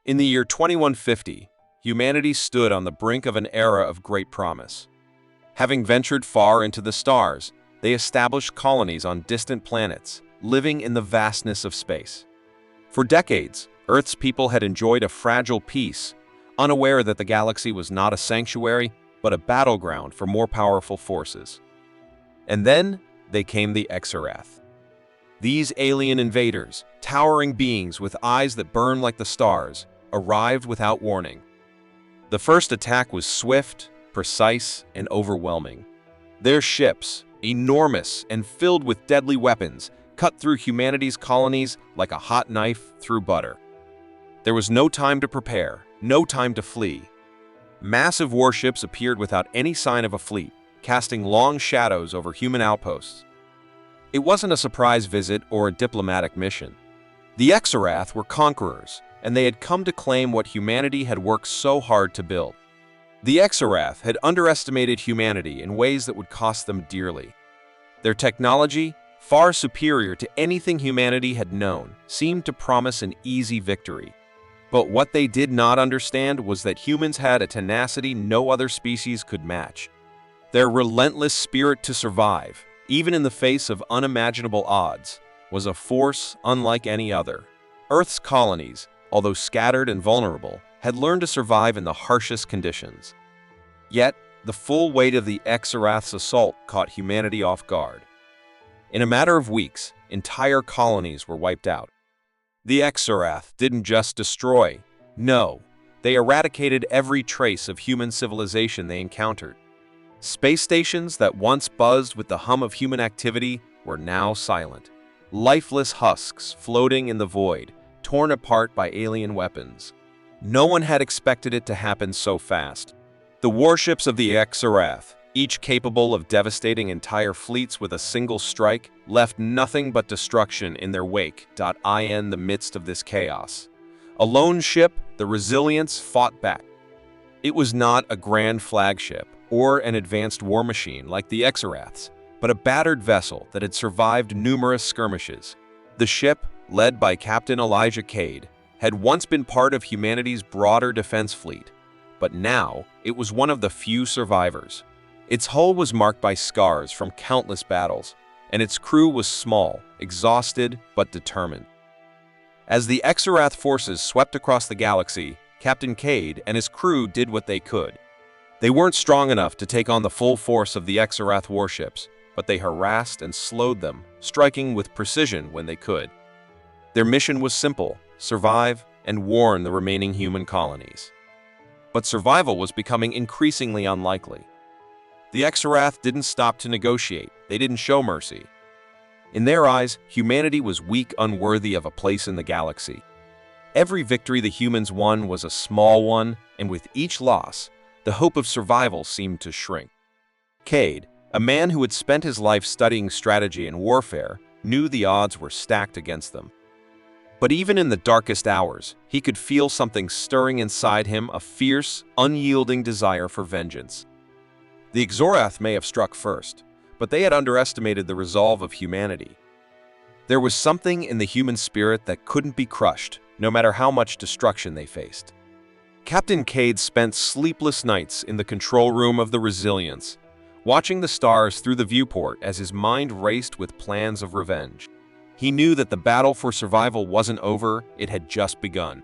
In the year 2150, humanity stood on the brink of an era of great promise. Having ventured far into the stars, they established colonies on distant planets, living in the vastness of space. For decades, Earth's people had enjoyed a fragile peace, unaware that the galaxy was not a sanctuary, but a battleground for more powerful forces. And then they came the Exarath. These alien invaders, towering beings with eyes that burn like the stars, arrived without warning. The first attack was swift, precise, and overwhelming. Their ships, enormous and filled with deadly weapons, cut through humanity's colonies like a hot knife through butter. There was no time to prepare, no time to flee. Massive warships appeared without any sign of a fleet, casting long shadows over human outposts. It wasn't a surprise visit or a diplomatic mission. The Exarath were conquerors, and they had come to claim what humanity had worked so hard to build. The Exarath had underestimated humanity in ways that would cost them dearly. Their technology, far superior to anything humanity had known, seemed to promise an easy victory. But what they did not understand was that humans had a tenacity no other species could match. Their relentless spirit to survive, even in the face of unimaginable odds, was a force unlike any other. Earth's colonies, although scattered and vulnerable, had learned to survive in the harshest conditions. Yet, the full weight of the Exarath's assault caught humanity off guard. In a matter of weeks, entire colonies were wiped out. The Exarath didn't just destroy, no, they eradicated every trace of human civilization they encountered. Space stations that once buzzed with the hum of human activity were now silent. Lifeless husks floating in the void, torn apart by alien weapons. No one had expected it to happen so fast. The warships of the Exarath, each capable of devastating entire fleets with a single strike, left nothing but destruction in their wake. In the midst of this chaos, a lone ship, the Resilience, fought back. It was not a grand flagship or an advanced war machine like the Exarath's, but a battered vessel that had survived numerous skirmishes. The ship, led by Captain Elijah Cade, had once been part of humanity's broader defense fleet, but now it was one of the few survivors. Its hull was marked by scars from countless battles, and its crew was small, exhausted, but determined. As the Exarath forces swept across the galaxy, Captain Cade and his crew did what they could. They weren't strong enough to take on the full force of the Exarath warships, but they harassed and slowed them, striking with precision when they could. Their mission was simple: survive and warn the remaining human colonies. But survival was becoming increasingly unlikely. The Exarath didn't stop to negotiate. They didn't show mercy. In their eyes, humanity was weak, unworthy of a place in the galaxy. Every victory the humans won was a small one, and with each loss, the hope of survival seemed to shrink. Cade, a man who had spent his life studying strategy and warfare, knew the odds were stacked against them. But even in the darkest hours, he could feel something stirring inside him, a fierce, unyielding desire for vengeance. The Exarath may have struck first, but they had underestimated the resolve of humanity. There was something in the human spirit that couldn't be crushed, no matter how much destruction they faced. Captain Cade spent sleepless nights in the control room of the Resilience, watching the stars through the viewport as his mind raced with plans of revenge. He knew that the battle for survival wasn't over, it had just begun.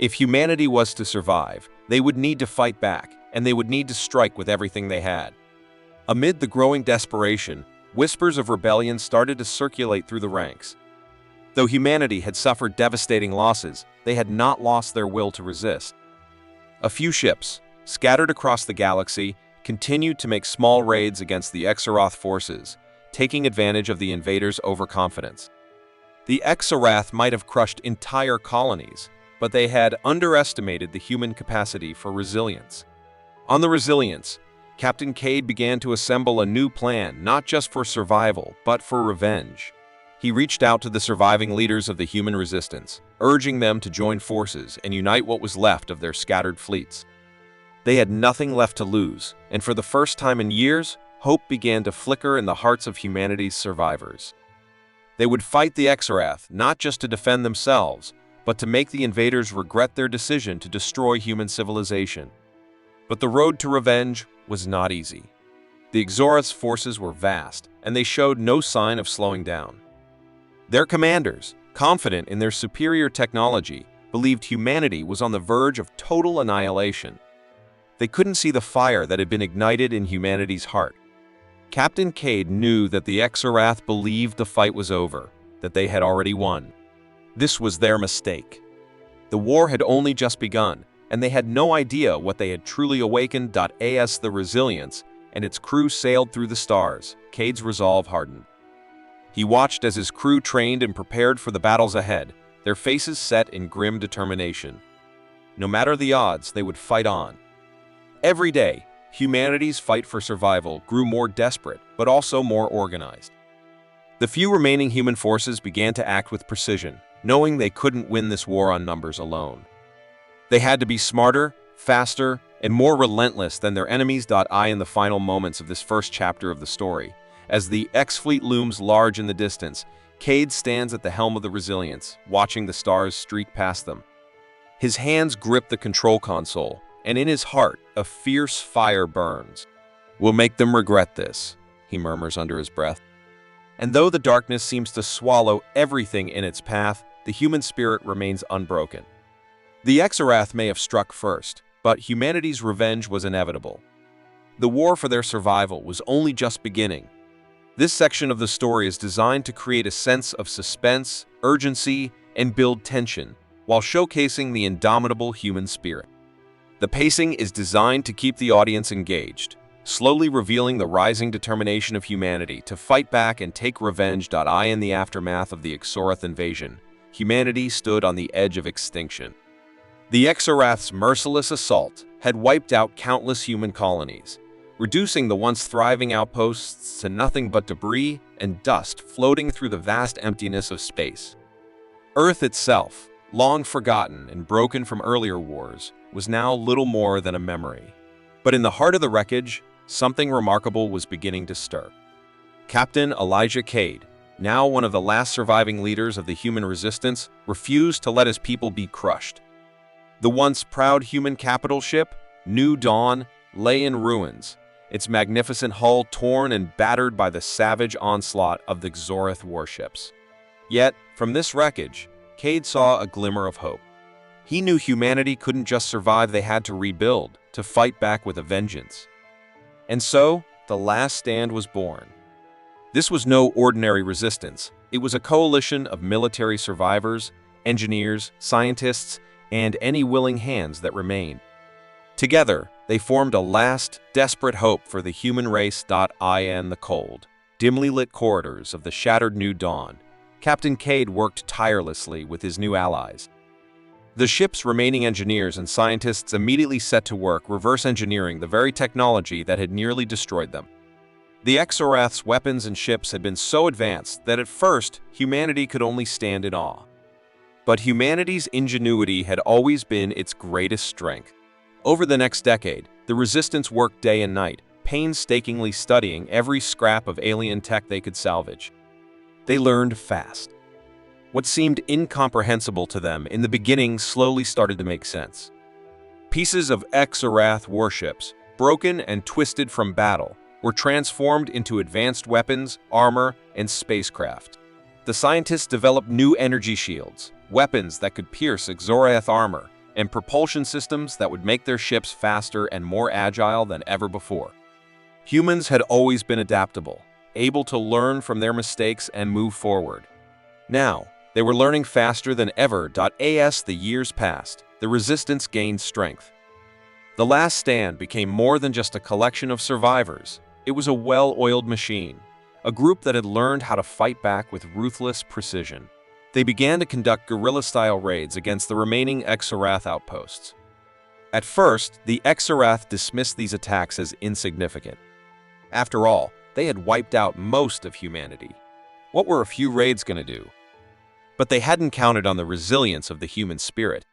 If humanity was to survive, they would need to fight back, and they would need to strike with everything they had. Amid the growing desperation, whispers of rebellion started to circulate through the ranks. Though humanity had suffered devastating losses, they had not lost their will to resist. A few ships, scattered across the galaxy, continued to make small raids against the Exarath forces, taking advantage of the invaders' overconfidence. The Exarath might have crushed entire colonies, but they had underestimated the human capacity for resilience. On the Resilience, Captain Cade began to assemble a new plan, not just for survival, but for revenge. He reached out to the surviving leaders of the human resistance, urging them to join forces and unite what was left of their scattered fleets. They had nothing left to lose, and for the first time in years, hope began to flicker in the hearts of humanity's survivors. They would fight the Exarath not just to defend themselves, but to make the invaders regret their decision to destroy human civilization. But the road to revenge was not easy. The Exarath's forces were vast, and they showed no sign of slowing down. Their commanders, confident in their superior technology, believed humanity was on the verge of total annihilation. They couldn't see the fire that had been ignited in humanity's heart. Captain Cade knew that the Exarath believed the fight was over, that they had already won. This was their mistake. The war had only just begun, and they had no idea what they had truly awakened. As the Resilience and its crew sailed through the stars, Cade's resolve hardened. He watched as his crew trained and prepared for the battles ahead, their faces set in grim determination. No matter the odds, they would fight on. Every day, humanity's fight for survival grew more desperate, but also more organized. The few remaining human forces began to act with precision, knowing they couldn't win this war on numbers alone. They had to be smarter, faster, and more relentless than their enemies. In the final moments of this first chapter of the story, as the X-Fleet looms large in the distance, Cade stands at the helm of the Resilience, watching the stars streak past them. His hands grip the control console, and in his heart, a fierce fire burns. "We'll make them regret this," he murmurs under his breath. And though the darkness seems to swallow everything in its path, the human spirit remains unbroken. The Exarath may have struck first, but humanity's revenge was inevitable. The war for their survival was only just beginning. This section of the story is designed to create a sense of suspense, urgency, and build tension, while showcasing the indomitable human spirit. The pacing is designed to keep the audience engaged, slowly revealing the rising determination of humanity to fight back and take revenge. In the aftermath of the Exarath invasion, humanity stood on the edge of extinction. The Exarath's merciless assault had wiped out countless human colonies, reducing the once thriving outposts to nothing but debris and dust floating through the vast emptiness of space. Earth itself, long forgotten and broken from earlier wars, was now little more than a memory. But in the heart of the wreckage, something remarkable was beginning to stir. Captain Elijah Cade, now one of the last surviving leaders of the human resistance, refused to let his people be crushed. The once proud human capital ship, New Dawn, lay in ruins, its magnificent hull torn and battered by the savage onslaught of the Exarath warships. Yet, from this wreckage, Cade saw a glimmer of hope. He knew humanity couldn't just survive, they had to rebuild, to fight back with a vengeance. And so, the last stand was born. This was no ordinary resistance. It was a coalition of military survivors, engineers, scientists, and any willing hands that remained. Together, they formed a last, desperate hope for the human race. In the cold, dimly lit corridors of the shattered New Dawn, Captain Cade worked tirelessly with his new allies. The ship's remaining engineers and scientists immediately set to work reverse engineering the very technology that had nearly destroyed them. The Exarath's weapons and ships had been so advanced that at first, humanity could only stand in awe. But humanity's ingenuity had always been its greatest strength. Over the next decade, the Resistance worked day and night, painstakingly studying every scrap of alien tech they could salvage. They learned fast. What seemed incomprehensible to them in the beginning slowly started to make sense. Pieces of Exarath warships, broken and twisted from battle, were transformed into advanced weapons, armor, and spacecraft. The scientists developed new energy shields, weapons that could pierce Exarath armor, and propulsion systems that would make their ships faster and more agile than ever before. Humans had always been adaptable, able to learn from their mistakes and move forward. Now, they were learning faster than ever. As the years passed, the Resistance gained strength. The Last Stand became more than just a collection of survivors. It was a well-oiled machine, a group that had learned how to fight back with ruthless precision. They began to conduct guerrilla-style raids against the remaining Exarath outposts. At first, the Exarath dismissed these attacks as insignificant. After all, they had wiped out most of humanity. What were a few raids going to do? But they hadn't counted on the resilience of the human spirit.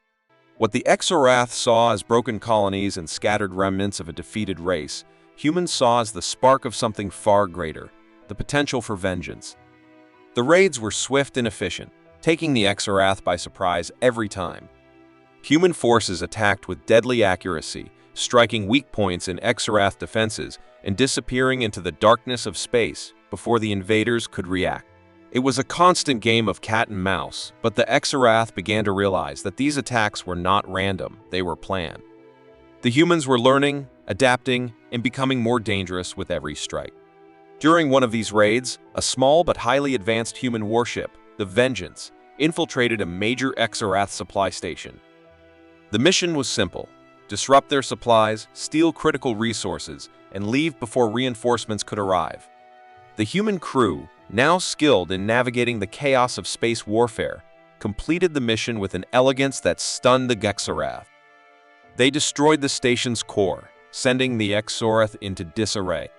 What the Exarath saw as broken colonies and scattered remnants of a defeated race, humans saw as the spark of something far greater, the potential for vengeance. The raids were swift and efficient, taking the Exarath by surprise every time. Human forces attacked with deadly accuracy, striking weak points in Exarath defenses and disappearing into the darkness of space before the invaders could react. It was a constant game of cat and mouse, but the Exarath began to realize that these attacks were not random, they were planned. The humans were learning, adapting, and becoming more dangerous with every strike. During one of these raids, a small but highly advanced human warship, the Vengeance, infiltrated a major Exarath supply station. The mission was simple: disrupt their supplies, steal critical resources, and leave before reinforcements could arrive. The human crew, now skilled in navigating the chaos of space warfare, completed the mission with an elegance that stunned the Exarath. They destroyed the station's core, sending the Exarath into disarray.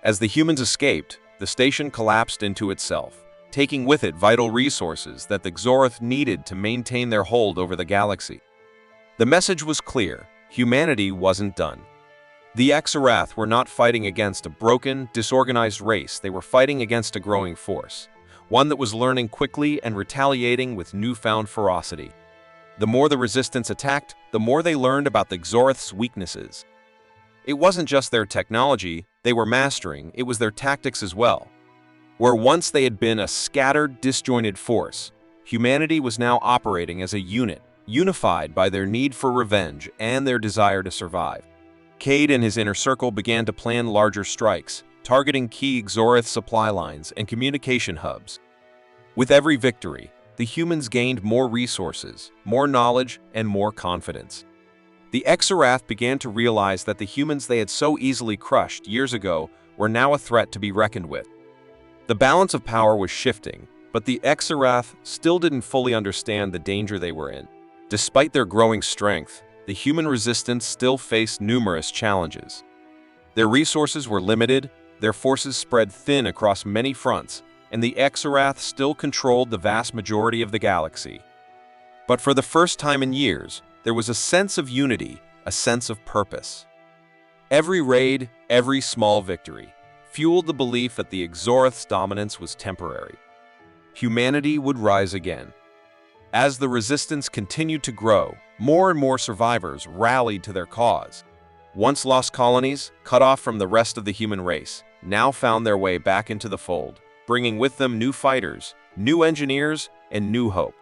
As the humans escaped, the station collapsed into itself, taking with it vital resources that the Exarath needed to maintain their hold over the galaxy. The message was clear: humanity wasn't done. The Exarath were not fighting against a broken, disorganized race, they were fighting against a growing force, one that was learning quickly and retaliating with newfound ferocity. The more the resistance attacked, the more they learned about the Exarath's weaknesses. It wasn't just their technology they were mastering, it was their tactics as well. Where once they had been a scattered, disjointed force, humanity was now operating as a unit, unified by their need for revenge and their desire to survive. Cade and his inner circle began to plan larger strikes, targeting key Exarath supply lines and communication hubs. With every victory, the humans gained more resources, more knowledge, and more confidence. The Exarath began to realize that the humans they had so easily crushed years ago were now a threat to be reckoned with. The balance of power was shifting, but the Exarath still didn't fully understand the danger they were in. Despite their growing strength, the human resistance still faced numerous challenges. Their resources were limited, their forces spread thin across many fronts, and the Exarath still controlled the vast majority of the galaxy. But for the first time in years, there was a sense of unity, a sense of purpose. Every raid, every small victory, fueled the belief that the Exarath's dominance was temporary. Humanity would rise again. As the resistance continued to grow, more and more survivors rallied to their cause. Once lost colonies, cut off from the rest of the human race, now found their way back into the fold, bringing with them new fighters, new engineers, and new hope.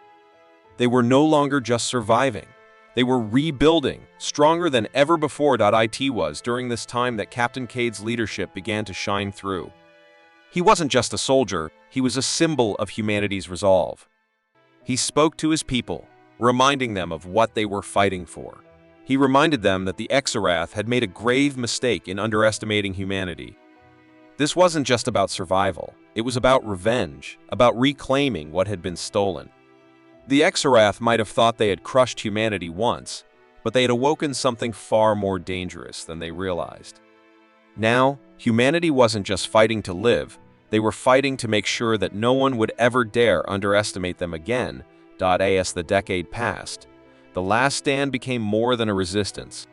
They were no longer just surviving. They were rebuilding, stronger than ever before. It was during this time that Captain Cade's leadership began to shine through. He wasn't just a soldier, he was a symbol of humanity's resolve. He spoke to his people, reminding them of what they were fighting for. He reminded them that the Exarath had made a grave mistake in underestimating humanity. This wasn't just about survival, it was about revenge, about reclaiming what had been stolen. The Exarath might have thought they had crushed humanity once, but they had awoken something far more dangerous than they realized. Now, humanity wasn't just fighting to live, they were fighting to make sure that no one would ever dare underestimate them again. As the decade passed, the last stand became more than a resistance.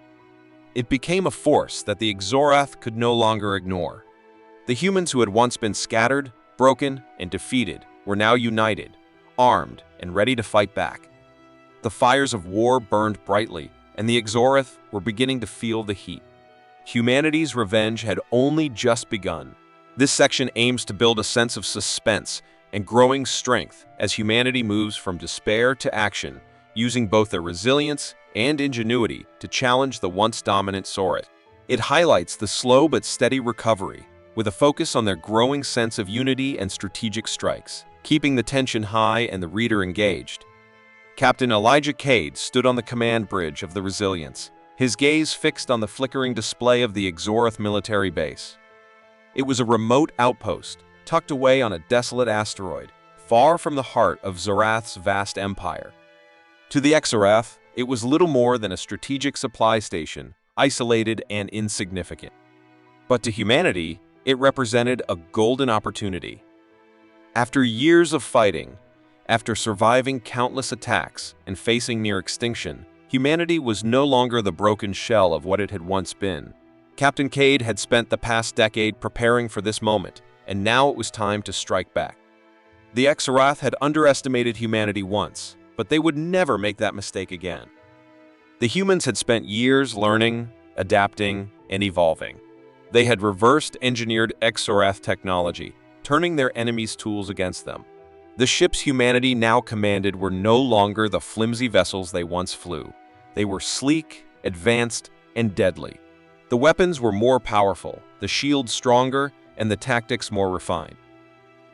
It became a force that the Exarath could no longer ignore. The humans who had once been scattered, broken, and defeated were now united, armed, and ready to fight back. The fires of war burned brightly, and the Exarath were beginning to feel the heat. Humanity's revenge had only just begun. This section aims to build a sense of suspense and growing strength as humanity moves from despair to action, using both their resilience and ingenuity to challenge the once dominant Exarath. It highlights the slow but steady recovery, with a focus on their growing sense of unity and strategic strikes, keeping the tension high and the reader engaged. Captain Elijah Cade stood on the command bridge of the Resilience, his gaze fixed on the flickering display of the Exarath military base. It was a remote outpost, tucked away on a desolate asteroid, far from the heart of Xarath's vast empire. To the Exarath, it was little more than a strategic supply station, isolated and insignificant. But to humanity, it represented a golden opportunity. After years of fighting, after surviving countless attacks and facing near extinction, humanity was no longer the broken shell of what it had once been. Captain Cade had spent the past decade preparing for this moment, and now it was time to strike back. The Exarath had underestimated humanity once, but they would never make that mistake again. The humans had spent years learning, adapting, and evolving. They had reversed-engineered Exarath technology, turning their enemies' tools against them. The ships humanity now commanded were no longer the flimsy vessels they once flew. They were sleek, advanced, and deadly. The weapons were more powerful, the shields stronger, and the tactics more refined.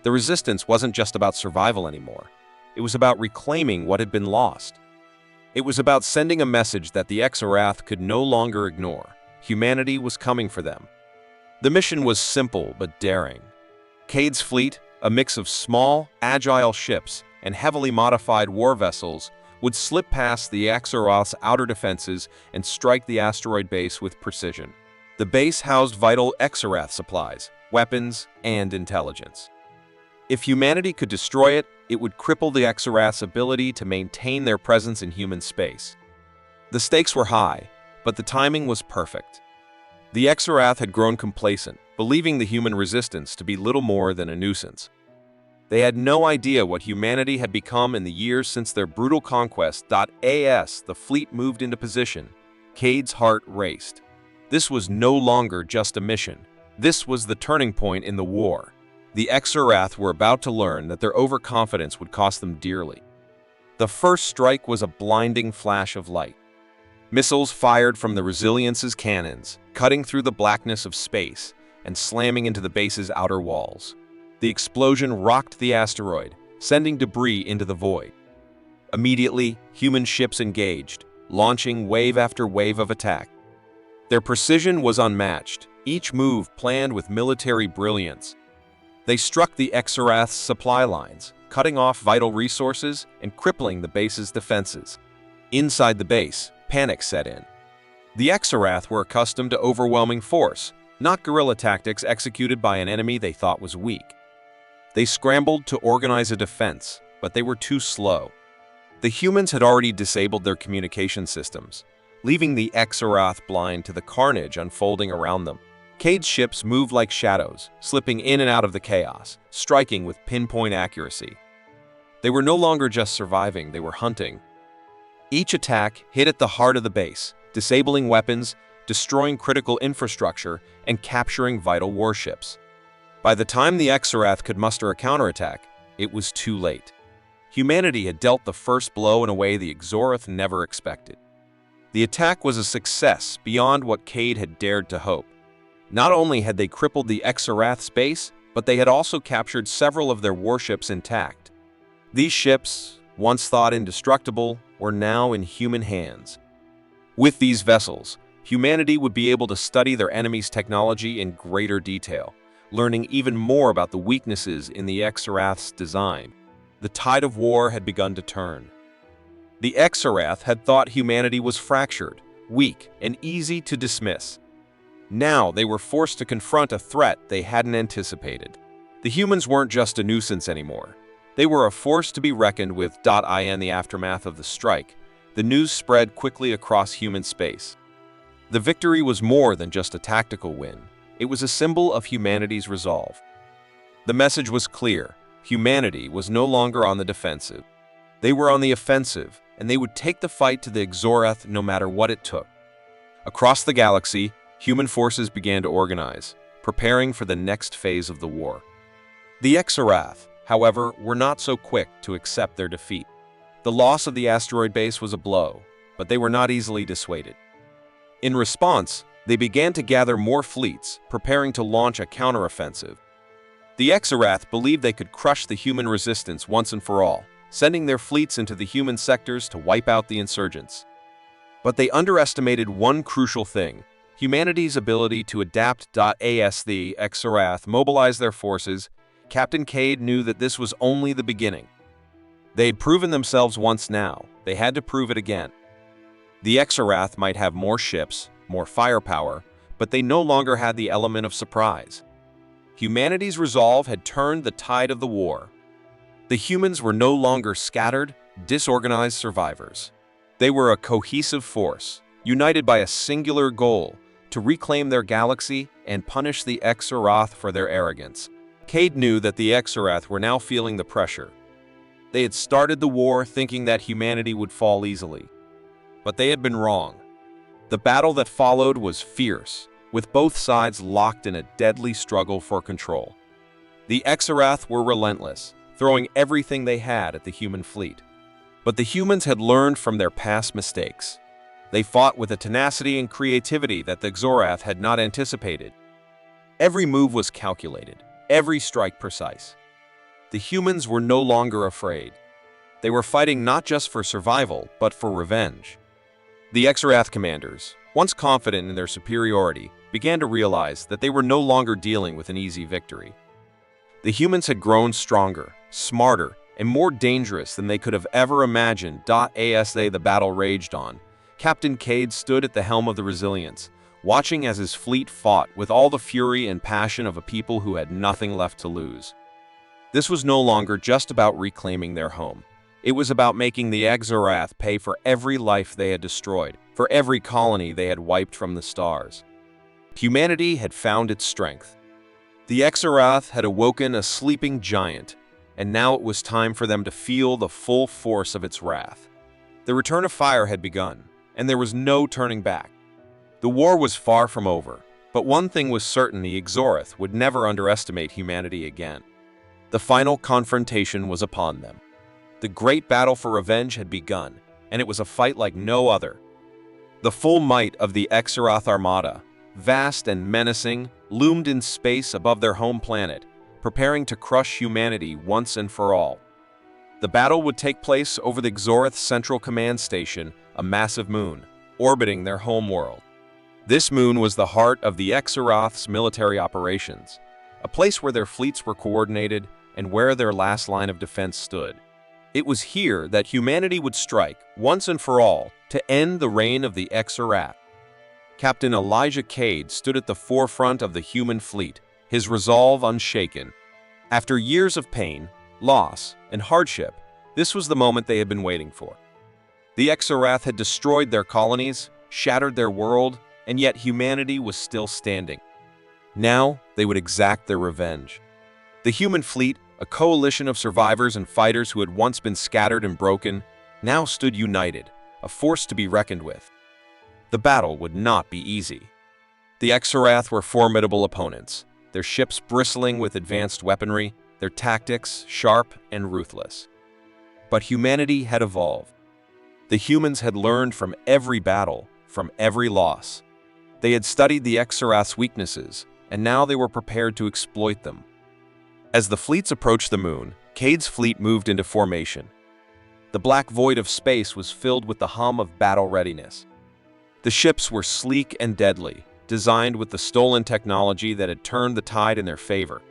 The resistance wasn't just about survival anymore. It was about reclaiming what had been lost. It was about sending a message that the Exarath could no longer ignore. Humanity was coming for them. The mission was simple but daring. Cade's fleet, a mix of small, agile ships and heavily modified war vessels, would slip past the Exarath's outer defenses and strike the asteroid base with precision. The base housed vital Exarath supplies, weapons, and intelligence. If humanity could destroy it, it would cripple the Exarath's ability to maintain their presence in human space. The stakes were high, but the timing was perfect. The Exarath had grown complacent, believing the human resistance to be little more than a nuisance. They had no idea what humanity had become in the years since their brutal conquest. As the fleet moved into position, Cade's heart raced. This was no longer just a mission. This was the turning point in the war. The Exarath were about to learn that their overconfidence would cost them dearly. The first strike was a blinding flash of light. Missiles fired from the Resilience's cannons, cutting through the blackness of space and slamming into the base's outer walls. The explosion rocked the asteroid, sending debris into the void. Immediately, human ships engaged, launching wave after wave of attack. Their precision was unmatched, each move planned with military brilliance. They struck the Exarath's supply lines, cutting off vital resources and crippling the base's defenses. Inside the base, panic set in. The Exarath were accustomed to overwhelming force, not guerrilla tactics executed by an enemy they thought was weak. They scrambled to organize a defense, but they were too slow. The humans had already disabled their communication systems, leaving the Exarath blind to the carnage unfolding around them. Cade's ships moved like shadows, slipping in and out of the chaos, striking with pinpoint accuracy. They were no longer just surviving, they were hunting. Each attack hit at the heart of the base, disabling weapons, destroying critical infrastructure, and capturing vital warships. By the time the Exarath could muster a counterattack, it was too late. Humanity had dealt the first blow in a way the Exarath never expected. The attack was a success beyond what Cade had dared to hope. Not only had they crippled the Exarath's base, but they had also captured several of their warships intact. These ships, once thought indestructible, were now in human hands. With these vessels, humanity would be able to study their enemy's technology in greater detail, learning even more about the weaknesses in the Exarath's design. The tide of war had begun to turn. The Exarath had thought humanity was fractured, weak, and easy to dismiss. Now they were forced to confront a threat they hadn't anticipated. The humans weren't just a nuisance anymore. They were a force to be reckoned with. In the aftermath of the strike, the news spread quickly across human space. The victory was more than just a tactical win. It was a symbol of humanity's resolve. The message was clear. Humanity was no longer on the defensive. They were on the offensive, and they would take the fight to the Exarath no matter what it took. Across the galaxy, human forces began to organize, preparing for the next phase of the war. The Exarath, however, were not so quick to accept their defeat. The loss of the asteroid base was a blow, but they were not easily dissuaded. In response, they began to gather more fleets, preparing to launch a counteroffensive. The Exarath believed they could crush the human resistance once and for all, sending their fleets into the human sectors to wipe out the insurgents. But they underestimated one crucial thing: humanity's ability to adapt. As the Exarath mobilized their forces, Captain Cade knew that this was only the beginning. They had proven themselves once now. They had to prove it again. The Exarath might have more ships, more firepower, but they no longer had the element of surprise. Humanity's resolve had turned the tide of the war. The humans were no longer scattered, disorganized survivors. They were a cohesive force, united by a singular goal: to reclaim their galaxy and punish the Exarath for their arrogance. Cade knew that the Exarath were now feeling the pressure. They had started the war thinking that humanity would fall easily. But they had been wrong. The battle that followed was fierce, with both sides locked in a deadly struggle for control. The Exarath were relentless, throwing everything they had at the human fleet. But the humans had learned from their past mistakes. They fought with a tenacity and creativity that the Exarath had not anticipated. Every move was calculated, every strike precise. The humans were no longer afraid. They were fighting not just for survival, but for revenge. The Exarath commanders, once confident in their superiority, began to realize that they were no longer dealing with an easy victory. The humans had grown stronger, smarter, and more dangerous than they could have ever imagined. As the battle raged on, Captain Cade stood at the helm of the Resilience, watching as his fleet fought with all the fury and passion of a people who had nothing left to lose. This was no longer just about reclaiming their home. It was about making the Exarath pay for every life they had destroyed, for every colony they had wiped from the stars. Humanity had found its strength. The Exarath had awoken a sleeping giant, and now it was time for them to feel the full force of its wrath. The return of fire had begun, and there was no turning back. The war was far from over, but one thing was certain: the Exarath would never underestimate humanity again. The final confrontation was upon them. The great battle for revenge had begun, and it was a fight like no other. The full might of the Exarath armada, vast and menacing, loomed in space above their home planet, preparing to crush humanity once and for all. The battle would take place over the Exarath Central Command Station, a massive moon, orbiting their home world. This moon was the heart of the Exarath's military operations, a place where their fleets were coordinated and where their last line of defense stood. It was here that humanity would strike, once and for all, to end the reign of the Exarath. Captain Elijah Cade stood at the forefront of the human fleet, his resolve unshaken. After years of pain, loss, and hardship, this was the moment they had been waiting for. The Exarath had destroyed their colonies, shattered their world, and yet humanity was still standing. Now, they would exact their revenge. The human fleet, a coalition of survivors and fighters who had once been scattered and broken, now stood united, a force to be reckoned with. The battle would not be easy. The Exarath were formidable opponents, their ships bristling with advanced weaponry, their tactics sharp and ruthless. But humanity had evolved. The humans had learned from every battle, from every loss. They had studied the Exarath's weaknesses, and now they were prepared to exploit them. As the fleets approached the moon, Cade's fleet moved into formation. The black void of space was filled with the hum of battle readiness. The ships were sleek and deadly, designed with the stolen technology that had turned the tide in their favor.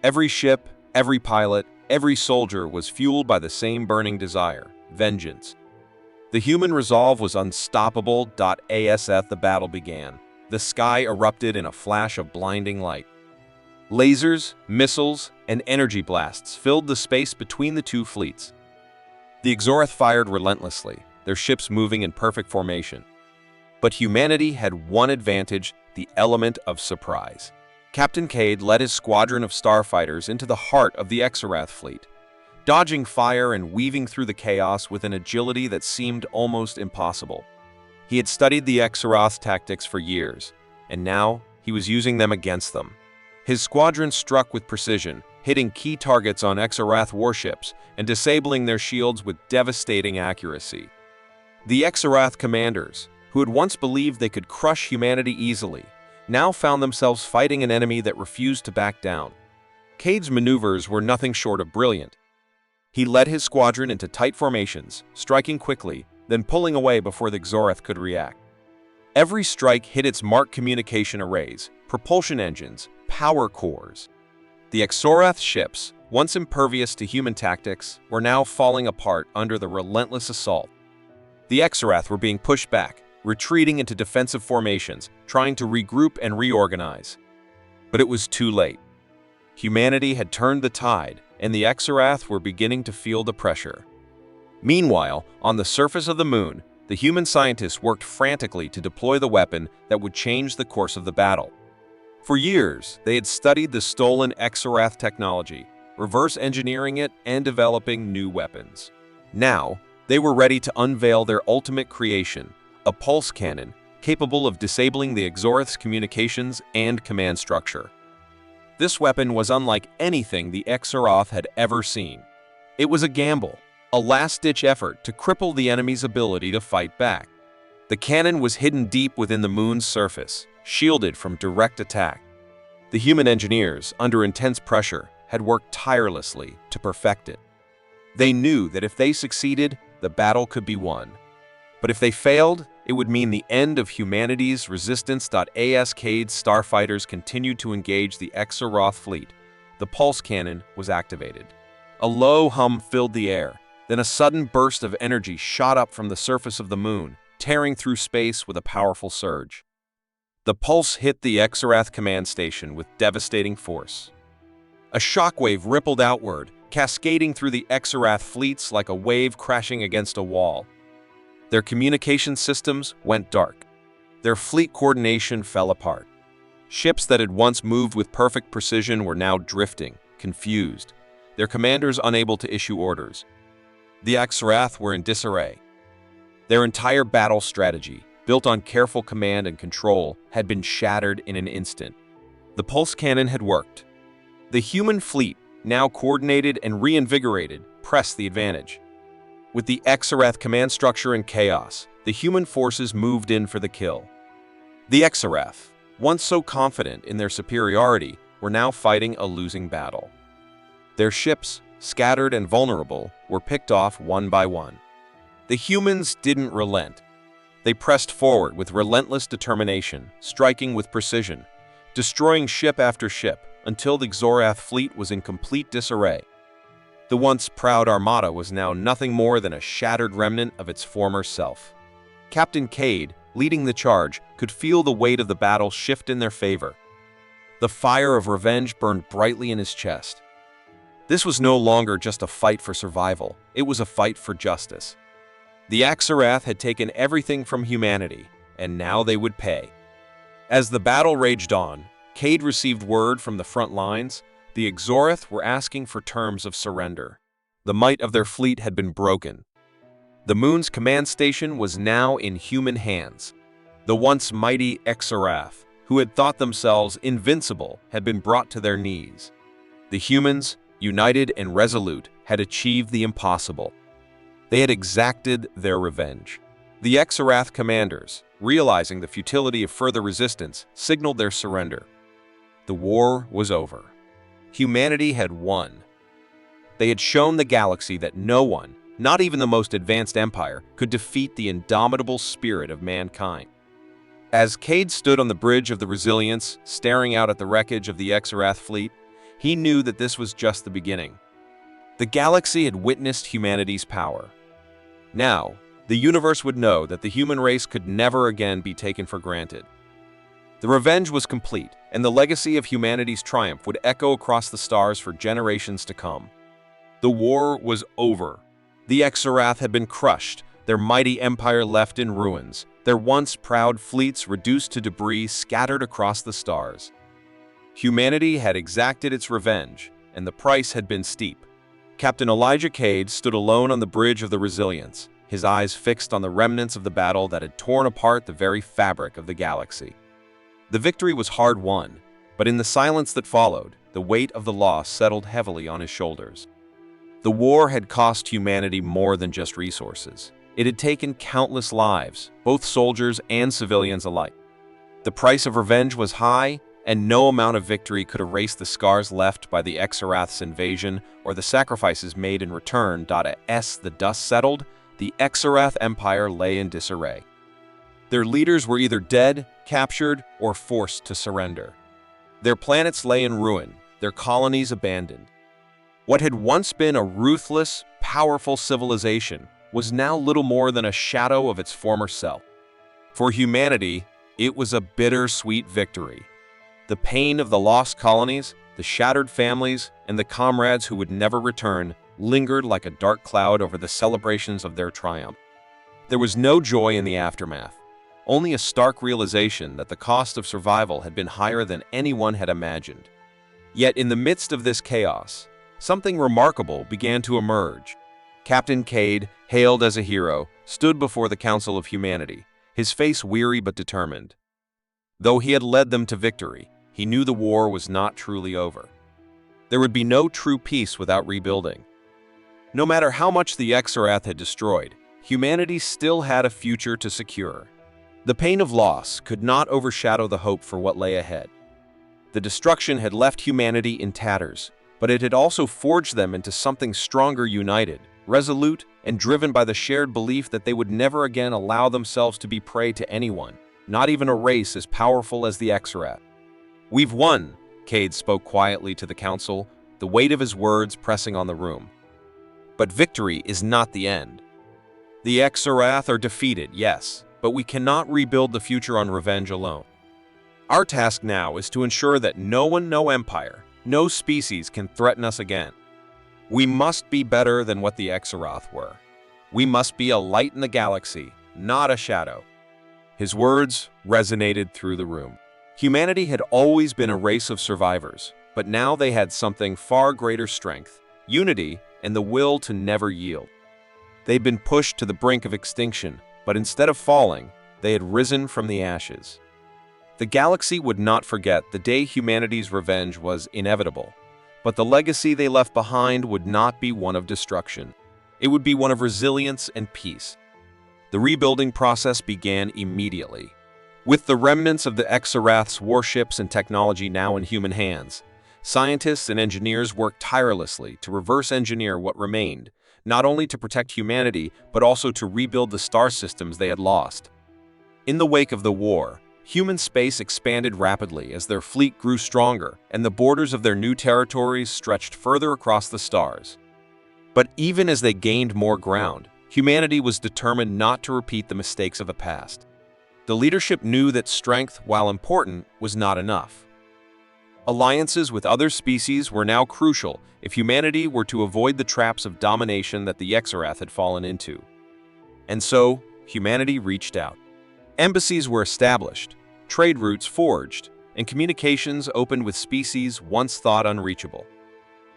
Every ship, every pilot, every soldier was fueled by the same burning desire: vengeance. The human resolve was unstoppable. As the battle began, the sky erupted in a flash of blinding light. Lasers, missiles, and energy blasts filled the space between the two fleets. The Exarath fired relentlessly, their ships moving in perfect formation. But humanity had one advantage: the element of surprise. Captain Cade led his squadron of starfighters into the heart of the Exarath fleet, dodging fire and weaving through the chaos with an agility that seemed almost impossible. He had studied the Exarath's tactics for years, and now he was using them against them. His squadron struck with precision, hitting key targets on Exarath warships and disabling their shields with devastating accuracy. The Exarath commanders, who had once believed they could crush humanity easily, now found themselves fighting an enemy that refused to back down. Cade's maneuvers were nothing short of brilliant. He led his squadron into tight formations, striking quickly, then pulling away before the Exarath could react. Every strike hit its marked communication arrays, propulsion engines, power cores. The Exarath ships, once impervious to human tactics, were now falling apart under the relentless assault. The Exarath were being pushed back, retreating into defensive formations, trying to regroup and reorganize. But it was too late. Humanity had turned the tide, and the Exarath were beginning to feel the pressure. Meanwhile, on the surface of the moon, the human scientists worked frantically to deploy the weapon that would change the course of the battle. For years, they had studied the stolen Exarath technology, reverse engineering it and developing new weapons. Now, they were ready to unveil their ultimate creation, a pulse cannon capable of disabling the Exarath's communications and command structure. This weapon was unlike anything the Exarath had ever seen. It was a gamble, a last-ditch effort to cripple the enemy's ability to fight back. The cannon was hidden deep within the moon's surface, shielded from direct attack. The human engineers, under intense pressure, had worked tirelessly to perfect it. They knew that if they succeeded, the battle could be won. But if they failed, it would mean the end of humanity's resistance. As Cade's starfighters continued to engage the Exarath fleet, the pulse cannon was activated. A low hum filled the air, then a sudden burst of energy shot up from the surface of the moon, tearing through space with a powerful surge. The pulse hit the Exarath command station with devastating force. A shockwave rippled outward, cascading through the Exarath fleets like a wave crashing against a wall. Their communication systems went dark. Their fleet coordination fell apart. Ships that had once moved with perfect precision were now drifting, confused, their commanders unable to issue orders. The Exarath were in disarray. Their entire battle strategy, built on careful command and control, had been shattered in an instant. The pulse cannon had worked. The human fleet, now coordinated and reinvigorated, pressed the advantage. With the Exarath command structure in chaos, the human forces moved in for the kill. The Exarath, once so confident in their superiority, were now fighting a losing battle. Their ships, scattered and vulnerable, were picked off one by one. The humans didn't relent. They pressed forward with relentless determination, striking with precision, destroying ship after ship until the Exarath fleet was in complete disarray. The once proud armada was now nothing more than a shattered remnant of its former self. Captain Cade, leading the charge, could feel the weight of the battle shift in their favor. The fire of revenge burned brightly in his chest. This was no longer just a fight for survival, it was a fight for justice. The Exarath had taken everything from humanity, and now they would pay. As the battle raged on, Cade received word from the front lines. The Exarath were asking for terms of surrender. The might of their fleet had been broken. The moon's command station was now in human hands. The once mighty Exarath, who had thought themselves invincible, had been brought to their knees. The humans, united and resolute, had achieved the impossible. They had exacted their revenge. The Exarath commanders, realizing the futility of further resistance, signaled their surrender. The war was over. Humanity had won. They had shown the galaxy that no one, not even the most advanced empire, could defeat the indomitable spirit of mankind. As Cade stood on the bridge of the Resilience, staring out at the wreckage of the Exarath fleet, he knew that this was just the beginning. The galaxy had witnessed humanity's power. Now, the universe would know that the human race could never again be taken for granted. The revenge was complete, and the legacy of humanity's triumph would echo across the stars for generations to come. The war was over. The Exarath had been crushed, their mighty empire left in ruins, their once proud fleets reduced to debris scattered across the stars. Humanity had exacted its revenge, and the price had been steep. Captain Elijah Cade stood alone on the bridge of the Resilience, his eyes fixed on the remnants of the battle that had torn apart the very fabric of the galaxy. The victory was hard won, but in the silence that followed, the weight of the loss settled heavily on his shoulders. The war had cost humanity more than just resources. It had taken countless lives, both soldiers and civilians alike. The price of revenge was high, and no amount of victory could erase the scars left by the Exarath's invasion or the sacrifices made in return. As the dust settled, the Exarath Empire lay in disarray. Their leaders were either dead, captured, or forced to surrender. Their planets lay in ruin, their colonies abandoned. What had once been a ruthless, powerful civilization was now little more than a shadow of its former self. For humanity, it was a bittersweet victory. The pain of the lost colonies, the shattered families, and the comrades who would never return lingered like a dark cloud over the celebrations of their triumph. There was no joy in the aftermath. only a stark realization that the cost of survival had been higher than anyone had imagined. Yet in the midst of this chaos, something remarkable began to emerge. Captain Cade, hailed as a hero, stood before the Council of Humanity, his face weary but determined. Though he had led them to victory, he knew the war was not truly over. There would be no true peace without rebuilding. No matter how much the Exarath had destroyed, humanity still had a future to secure. The pain of loss could not overshadow the hope for what lay ahead. The destruction had left humanity in tatters, but it had also forged them into something stronger, united, resolute, and driven by the shared belief that they would never again allow themselves to be prey to anyone, not even a race as powerful as the Exarath. "We've won," Cade spoke quietly to the council, the weight of his words pressing on the room. But victory is not the end. The Exarath are defeated, yes, but we cannot rebuild the future on revenge alone. Our task now is to ensure that no one, no empire, no species can threaten us again. We must be better than what the Exarath were. We must be a light in the galaxy, not a shadow. His words resonated through the room. Humanity had always been a race of survivors, but now they had something far greater: strength, unity, and the will to never yield. They'd been pushed to the brink of extinction, but instead of falling, they had risen from the ashes. The galaxy would not forget the day humanity's revenge was inevitable, but the legacy they left behind would not be one of destruction. It would be one of resilience and peace. The rebuilding process began immediately. With the remnants of the Exarath's warships and technology now in human hands, scientists and engineers worked tirelessly to reverse engineer what remained, not only to protect humanity, but also to rebuild the star systems they had lost. In the wake of the war, human space expanded rapidly as their fleet grew stronger and the borders of their new territories stretched further across the stars. But even as they gained more ground, humanity was determined not to repeat the mistakes of the past. The leadership knew that strength, while important, was not enough. Alliances with other species were now crucial if humanity were to avoid the traps of domination that the Exarath had fallen into. And so, humanity reached out. Embassies were established, trade routes forged, and communications opened with species once thought unreachable.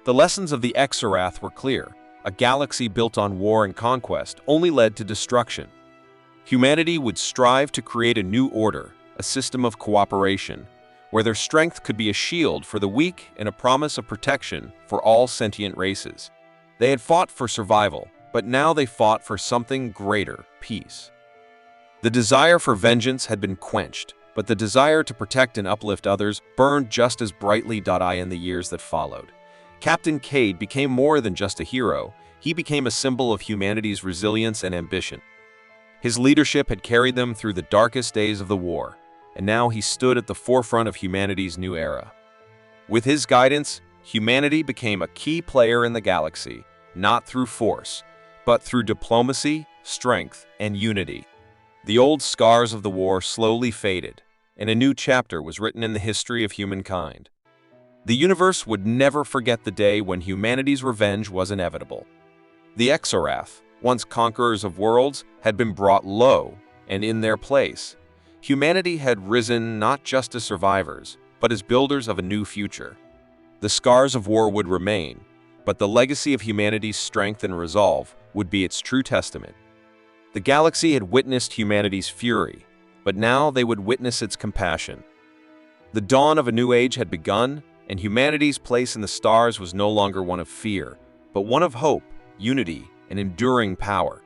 The lessons of the Exarath were clear. A galaxy built on war and conquest only led to destruction. Humanity would strive to create a new order, a system of cooperation, where their strength could be a shield for the weak and a promise of protection for all sentient races. They had fought for survival, but now they fought for something greater: peace. The desire for vengeance had been quenched, but the desire to protect and uplift others burned just as brightly. In the years that followed, Captain Cade became more than just a hero. He became a symbol of humanity's resilience and ambition. His leadership had carried them through the darkest days of the war, and now he stood at the forefront of humanity's new era. With his guidance, humanity became a key player in the galaxy, not through force, but through diplomacy, strength, and unity. The old scars of the war slowly faded, and a new chapter was written in the history of humankind. The universe would never forget the day when humanity's revenge was inevitable. The Exarath, once conquerors of worlds, had been brought low, and in their place, humanity had risen not just as survivors, but as builders of a new future. The scars of war would remain, but the legacy of humanity's strength and resolve would be its true testament. The galaxy had witnessed humanity's fury, but now they would witness its compassion. The dawn of a new age had begun, and humanity's place in the stars was no longer one of fear, but one of hope, unity, and enduring power.